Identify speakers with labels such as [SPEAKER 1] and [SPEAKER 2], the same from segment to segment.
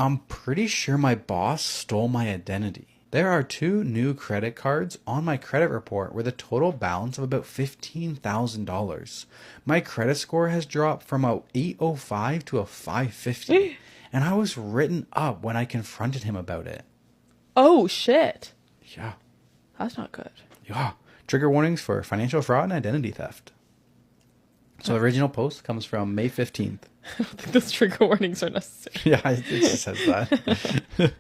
[SPEAKER 1] I'm pretty sure my boss stole my identity. There are two new credit cards on my credit report with a total balance of about $15,000. My credit score has dropped from a 805 to a 550, and I was written up when I confronted him about it.
[SPEAKER 2] Oh, shit.
[SPEAKER 1] Yeah.
[SPEAKER 2] That's not good.
[SPEAKER 1] Yeah. Trigger warnings for financial fraud and identity theft. So the original post comes from May 15th.
[SPEAKER 2] I don't think those trigger warnings are necessary.
[SPEAKER 1] Yeah, it just says that.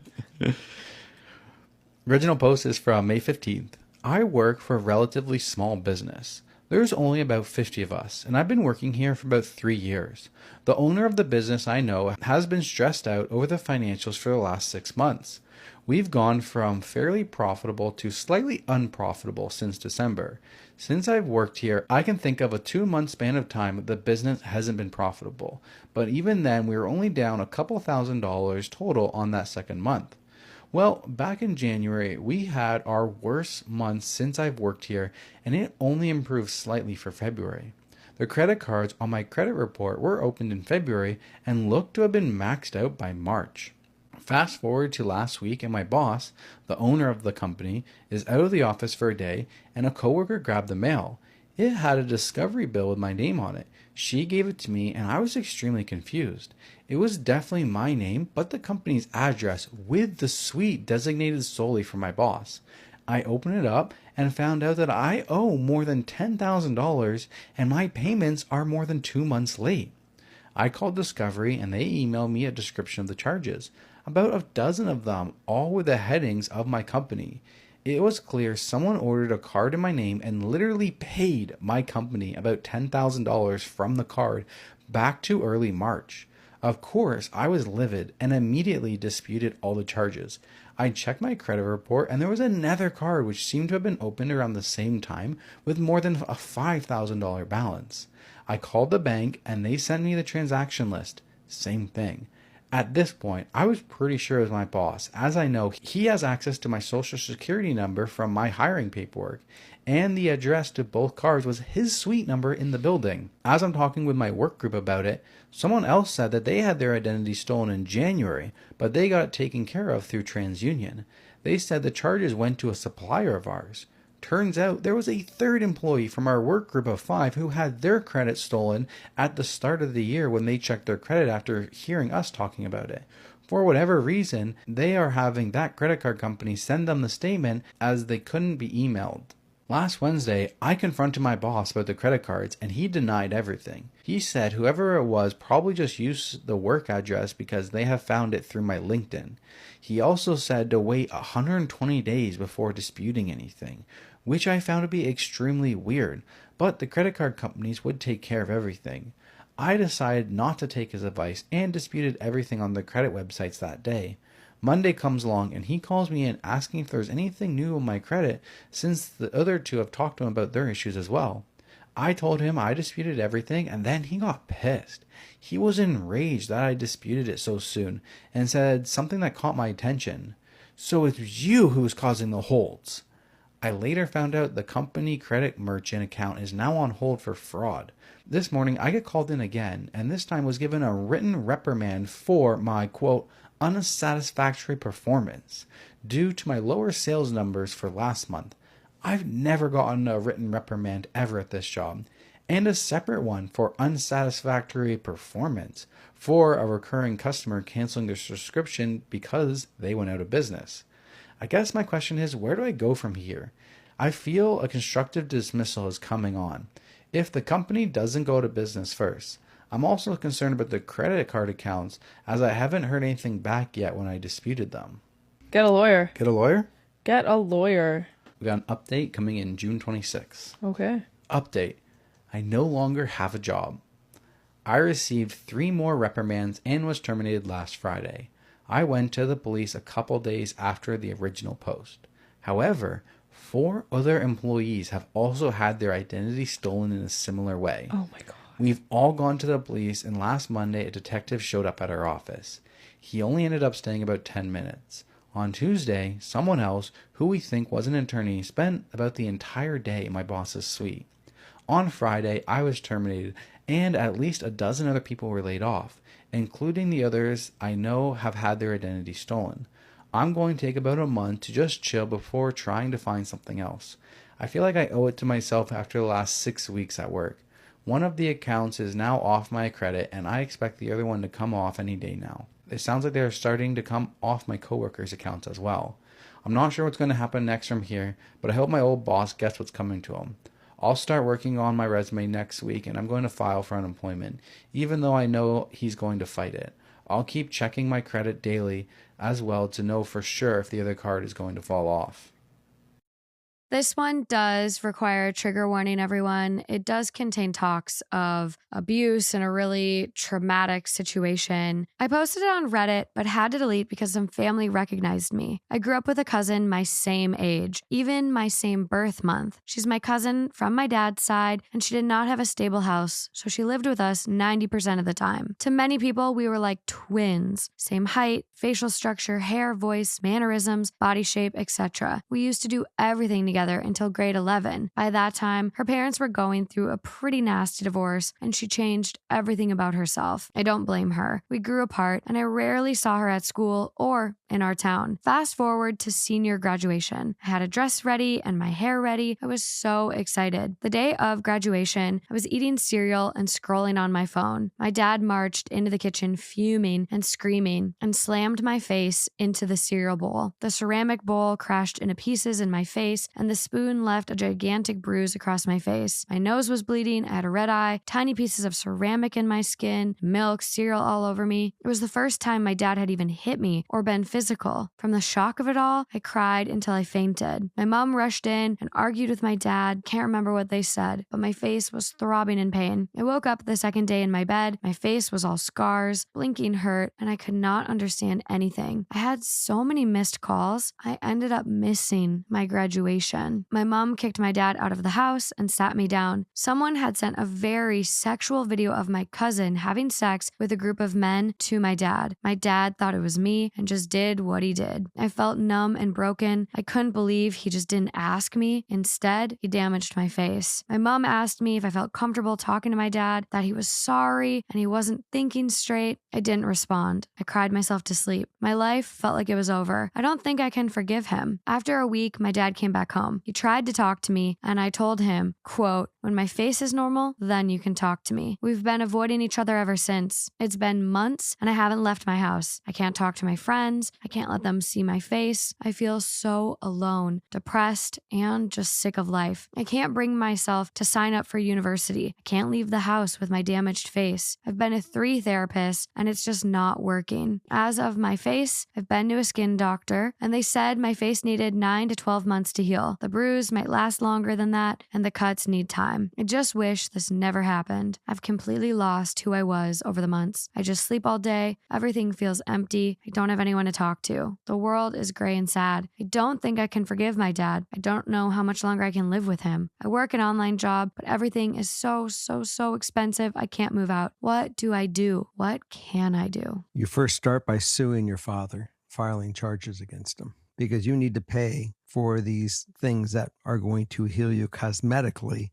[SPEAKER 1] Original post is from May 15th. I work for a relatively small business. There's only about 50 of us, and I've been working here for about 3 years. The owner of the business I know has been stressed out over the financials for the last 6 months. We've gone from fairly profitable to slightly unprofitable since December. Since I've worked here, I can think of a 2-month span of time that the business hasn't been profitable. But even then, we were only down a couple $1,000s total on that second month. Well, back in January, we had our worst month since I've worked here, and it only improved slightly for February. The credit cards on my credit report were opened in February and looked to have been maxed out by March. Fast forward to last week, and my boss, the owner of the company, is out of the office for a day, and a coworker grabbed the mail. It had a discovery bill with my name on it. She gave it to me, and I was extremely confused. It was definitely my name, but the company's address with the suite designated solely for my boss. I opened it up and found out that I owe more than $10,000, and my payments are more than 2 months late. I called Discovery, and they emailed me a description of the charges. About a dozen of them, all with the headings of my company. It was clear someone ordered a card in my name and literally paid my company about $10,000 from the card back to early March. Of course, I was livid and immediately disputed all the charges. I checked my credit report, and there was another card which seemed to have been opened around the same time with more than a $5,000 balance. I called the bank, and they sent me the transaction list. Same thing. At this point, I was pretty sure it was my boss, as I know he has access to my social security number from my hiring paperwork, and the address to both cards was his suite number in the building. As I'm talking with my work group about it, someone else said that they had their identity stolen in January, but they got it taken care of through TransUnion. They said the charges went to a supplier of ours. Turns out there was a third employee from our work group of 5 who had their credit stolen at the start of the year when they checked their credit after hearing us talking about it. For whatever reason, they are having that credit card company send them the statement as they couldn't be emailed. Last Wednesday, I confronted my boss about the credit cards, and he denied everything. He said whoever it was probably just used the work address because they have found it through my LinkedIn. He also said to wait 120 days before disputing anything, which I found to be extremely weird, but the credit card companies would take care of everything. I decided not to take his advice and disputed everything on the credit websites that day. Monday comes along, and he calls me in asking if there's anything new on my credit since the other two have talked to him about their issues as well. I told him I disputed everything, and then he got pissed. He was enraged that I disputed it so soon and said something that caught my attention. "So it's you who's causing the holds." I later found out the company credit merchant account is now on hold for fraud. This morning I get called in again, and this time was given a written reprimand for my, quote, unsatisfactory performance due to my lower sales numbers for last month. I've never gotten a written reprimand ever at this job, and a separate one for unsatisfactory performance for a recurring customer canceling their subscription because they went out of business. I guess my question is, where do I go from here? I feel a constructive dismissal is coming on if the company doesn't go to business first. I'm also concerned about the credit card accounts, as I haven't heard anything back yet when I disputed them.
[SPEAKER 2] Get a lawyer.
[SPEAKER 1] Get a lawyer?
[SPEAKER 2] Get a lawyer.
[SPEAKER 1] We got an update coming in June 26th.
[SPEAKER 2] Okay.
[SPEAKER 1] Update. I no longer have a job. I received 3 more reprimands and was terminated last Friday. I went to the police a couple days after the original post. However, 4 other employees have also had their identity stolen in a similar way.
[SPEAKER 2] Oh my God.
[SPEAKER 1] We've all gone to the police, and last Monday a detective showed up at our office. He only ended up staying about 10 minutes. On Tuesday, someone else, who we think was an attorney, spent about the entire day in my boss's suite. On Friday, I was terminated, and at least a dozen other people were laid off, including the others I know have had their identity stolen. I'm going to take about a month to just chill before trying to find something else. I feel like I owe it to myself after the last 6 weeks at work. One of the accounts is now off my credit, and I expect the other one to come off any day now. It sounds like they're starting to come off my coworkers' accounts as well. I'm not sure what's going to happen next from here, but I hope my old boss gets what's coming to him. I'll start working on my resume next week, and I'm going to file for unemployment, even though I know he's going to fight it. I'll keep checking my credit daily as well to know for sure if the other card is going to fall off.
[SPEAKER 3] This one does require a trigger warning, everyone. It does contain talks of abuse and a really traumatic situation. I posted it on Reddit, but had to delete because some family recognized me. I grew up with a cousin my same age, even my same birth month. She's my cousin from my dad's side, and she did not have a stable house, so she lived with us 90% of the time. To many people, we were like twins. Same height, facial structure, hair, voice, mannerisms, body shape, etc. We used to do everything together until grade 11. By that time, her parents were going through a pretty nasty divorce, and she changed everything about herself. I don't blame her. We grew apart, and I rarely saw her at school or in our town. Fast forward to senior graduation. I had a dress ready and my hair ready. I was so excited. The day of graduation, I was eating cereal and scrolling on my phone. My dad marched into the kitchen fuming and screaming and slammed my face into the cereal bowl. The ceramic bowl crashed into pieces in my face, and the spoon left a gigantic bruise across my face. My nose was bleeding, I had a red eye, tiny pieces of ceramic in my skin, milk, cereal all over me. It was the first time my dad had even hit me or been physical. From the shock of it all, I cried until I fainted. My mom rushed in and argued with my dad. Can't remember what they said, but my face was throbbing in pain. I woke up the second day in my bed. My face was all scars, blinking hurt, and I could not understand anything. I had so many missed calls. I ended up missing my graduation. My mom kicked my dad out of the house and sat me down. Someone had sent a very sexual video of my cousin having sex with a group of men to my dad. My dad thought it was me and just did what he did. I felt numb and broken. I couldn't believe he just didn't ask me. Instead, he damaged my face. My mom asked me if I felt comfortable talking to my dad, that he was sorry and he wasn't thinking straight. I didn't respond. I cried myself to sleep. My life felt like it was over. I don't think I can forgive him. After a week, my dad came back home. He tried to talk to me, and I told him, quote, "When my face is normal, then you can talk to me." We've been avoiding each other ever since. It's been months, and I haven't left my house. I can't talk to my friends. I can't let them see my face. I feel so alone, depressed, and just sick of life. I can't bring myself to sign up for university. I can't leave the house with my damaged face. I've been to 3 therapists, and it's just not working. As of my face, I've been to a skin doctor, and they said my face needed 9 to 12 months to heal. The bruise might last longer than that, and the cuts need time. I just wish this never happened. I've completely lost who I was over the months. I just sleep all day. Everything feels empty. I don't have anyone to talk to. The world is gray and sad. I don't think I can forgive my dad. I don't know how much longer I can live with him. I work an online job, but everything is so expensive. I can't move out. What do I do? What can I do?
[SPEAKER 4] You first start by suing your father, filing charges against him, because you need to pay for these things that are going to heal you cosmetically,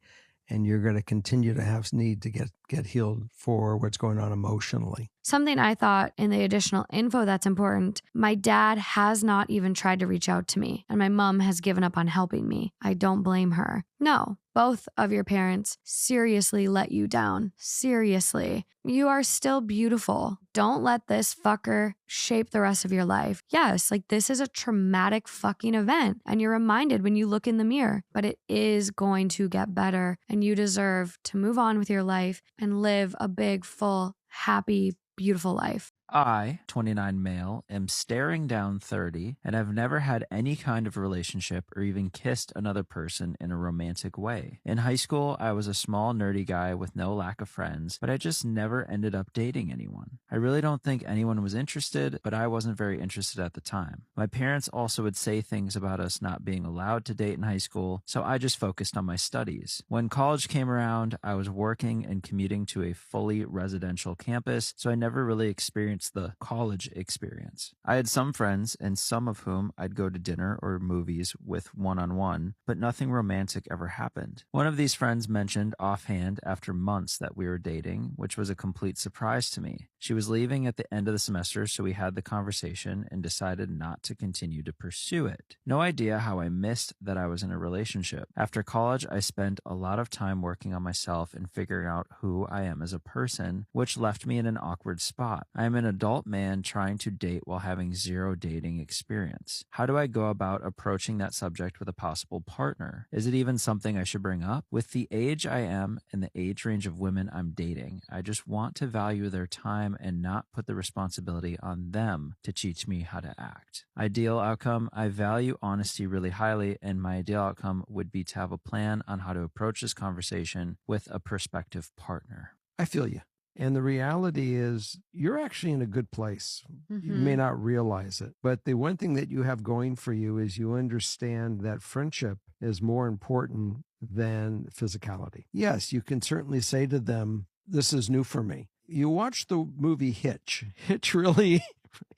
[SPEAKER 4] and you're going to continue to have need to get healed for what's going on emotionally.
[SPEAKER 3] Something I thought in the additional info that's important, my dad has not even tried to reach out to me, and my mom has given up on helping me. I don't blame her. No, both of your parents seriously let you down. Seriously. You are still beautiful. Don't let this fucker shape the rest of your life. Yes, like this is a traumatic fucking event, and you're reminded when you look in the mirror, but it is going to get better, and you deserve to move on with your life and live a big, full, happy, beautiful life.
[SPEAKER 5] I, 29 male, am staring down 30 and have never had any kind of relationship or even kissed another person in a romantic way. In high school, I was a small nerdy guy with no lack of friends, but I just never ended up dating anyone. I really don't think anyone was interested, but I wasn't very interested at the time. My parents also would say things about us not being allowed to date in high school, so I just focused on my studies. When college came around, I was working and commuting to a fully residential campus, so I never really experienced experience the college experience. I had some friends, and some of whom I'd go to dinner or movies with one-on-one, but nothing romantic ever happened. One of these friends mentioned offhand after months that we were dating, which was a complete surprise to me. She was leaving at the end of the semester, so we had the conversation and decided not to continue to pursue it. No idea how I missed that I was in a relationship. After college, I spent a lot of time working on myself and figuring out who I am as a person, which left me in an awkward spot. I am an adult man trying to date while having zero dating experience. How do I go about approaching that subject with a possible partner? Is it even something I should bring up? With the age I am and the age range of women I'm dating, I just want to value their time and not put the responsibility on them to teach me how to act. Ideal outcome, I value honesty really highly, and my ideal outcome would be to have a plan on how to approach this conversation with a prospective partner.
[SPEAKER 4] I feel you. And the reality is you're actually in a good place. You
[SPEAKER 3] Mm-hmm.
[SPEAKER 4] may not realize it, but the one thing that you have going for you is you understand that friendship is more important than physicality. Yes, you can certainly say to them, this is new for me. You watch the movie Hitch. Hitch really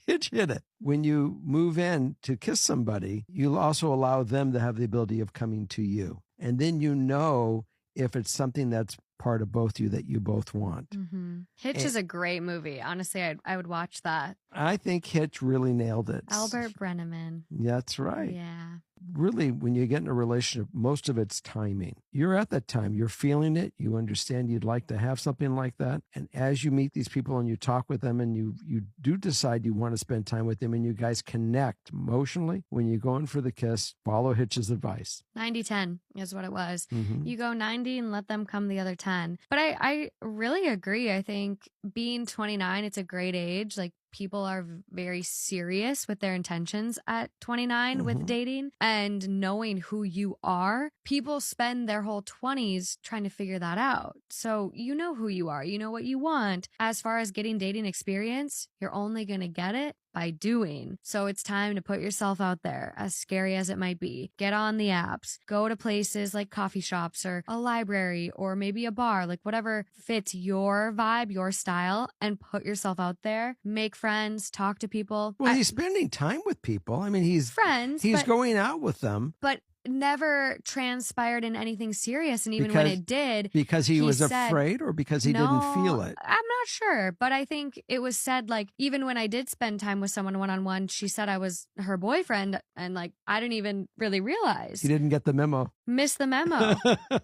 [SPEAKER 4] Hitch hit it. When you move in to kiss somebody, you also allow them to have the ability of coming to you. And then you know if it's something that's part of both you that you both want.
[SPEAKER 3] Mm-hmm. Hitch is a great movie. Honestly, I would watch that.
[SPEAKER 4] I think Hitch really nailed it.
[SPEAKER 3] Albert Brenneman.
[SPEAKER 4] That's right.
[SPEAKER 3] Yeah.
[SPEAKER 4] Really, when you get in a relationship, most of it's timing. You're at that time, you're feeling it, you understand you'd like to have something like that. And as you meet these people and you talk with them and you do decide you want to spend time with them and you guys connect emotionally, when you go in for the kiss, follow Hitch's advice.
[SPEAKER 3] 90-10 is what it was.
[SPEAKER 4] Mhm.
[SPEAKER 3] You go 90 and let them come the other 10. But I really agree. I think being 29, it's a great age. Like, people are very serious with their intentions at 29 with
[SPEAKER 4] Mhm.
[SPEAKER 3] dating and knowing who you are. People spend their whole 20s trying to figure that out. So you know who you are. You know what you want. As far as getting dating experience, you're only going to get it by doing. So it's time to put yourself out there, as scary as it might be. Get on the apps, go to places like coffee shops or a library or maybe a bar, like whatever fits your vibe, your style, and put yourself out there. Make friends, talk to people.
[SPEAKER 4] Well, he's spending time with people. I mean, he's
[SPEAKER 3] friends,
[SPEAKER 4] he's
[SPEAKER 3] but,
[SPEAKER 4] going out with them
[SPEAKER 3] but never transpired in anything serious. And even when it did,
[SPEAKER 4] because he was
[SPEAKER 3] said,
[SPEAKER 4] afraid or because he
[SPEAKER 3] no,
[SPEAKER 4] didn't feel it.
[SPEAKER 3] I'm not sure, but I think it was said, like, even when I did spend time with someone one-on-one, she said I was her boyfriend, and like I didn't even really realize.
[SPEAKER 4] He didn't get the memo.
[SPEAKER 3] Missed the memo.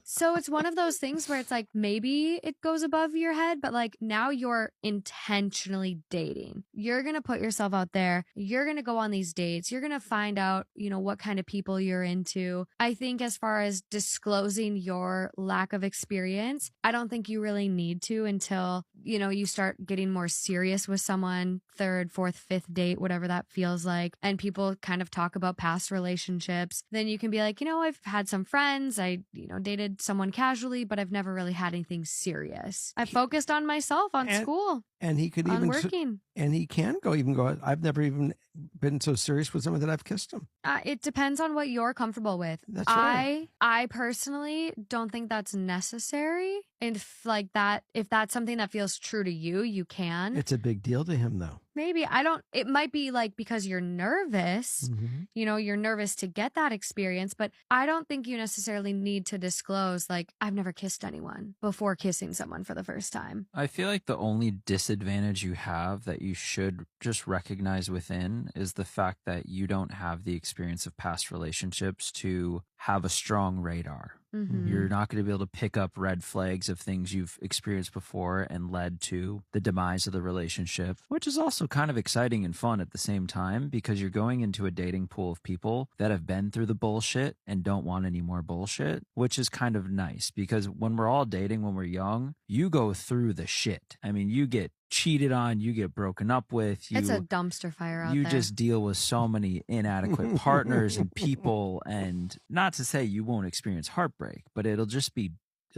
[SPEAKER 3] So it's one of those things where it's like maybe it goes above your head, but like now you're intentionally dating. You're going to put yourself out there. You're going to go on these dates. You're going to find out, you know, what kind of people you're into. I think as far as disclosing your lack of experience, I don't think you really need to until, you know, you start getting more serious with someone, third, fourth, fifth date, whatever that feels like. And people kind of talk about past relationships. Then you can be like, you know, I've had some friends. I, you know, dated someone casually, but I've never really had anything serious. I focused on myself, on school,
[SPEAKER 4] and he could
[SPEAKER 3] on
[SPEAKER 4] even
[SPEAKER 3] working.
[SPEAKER 4] And he can go. I've never even been so serious with someone that I've kissed him.
[SPEAKER 3] It depends on what you're comfortable with.
[SPEAKER 4] That's right.
[SPEAKER 3] I personally don't think that's necessary. And if that's something that feels true to you, you can.
[SPEAKER 4] It's a big deal to him, though.
[SPEAKER 3] Maybe. It might be like because you're nervous, you know, you're nervous to get that experience, but I don't think you necessarily need to disclose, like, I've never kissed anyone before kissing someone for the first time.
[SPEAKER 5] I feel like the only disadvantage you have that you should just recognize within is the fact that you don't have the experience of past relationships to have a strong radar. You're not going to be able to pick up red flags of things you've experienced before and led to the demise of the relationship, which is also kind of exciting and fun at the same time because you're going into a dating pool of people that have been through the bullshit and don't want any more bullshit, which is kind of nice because when we're all dating, when we're young, you go through the shit. I mean, you get cheated on, you get broken up with.
[SPEAKER 3] It's a dumpster fire out there.
[SPEAKER 5] You just deal with so many inadequate partners and people, and not to say you won't experience heartbreak, but it'll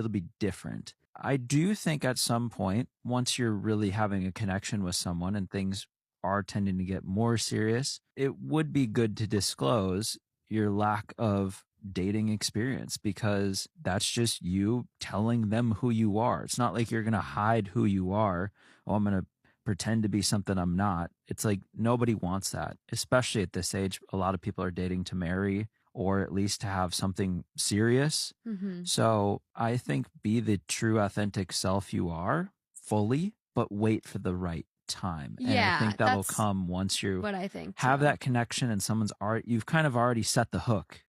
[SPEAKER 5] be different. I do think at some point, once you're really having a connection with someone and things are tending to get more serious, it would be good to disclose your lack of dating experience because that's just you telling them who you are. It's not like you're going to hide who you are. Oh, I'm going to pretend to be something I'm not. It's like nobody wants that, especially at this age. A lot of people are dating to marry or at least to have something serious.
[SPEAKER 3] Mm-hmm.
[SPEAKER 5] So I think be the true, authentic self you are fully, but wait for the right time. And I
[SPEAKER 3] Yeah,
[SPEAKER 5] think that'll
[SPEAKER 3] that's
[SPEAKER 5] come once you
[SPEAKER 3] what I think
[SPEAKER 5] have
[SPEAKER 3] too.
[SPEAKER 5] that connection and someone's art. You've kind of already set the hook.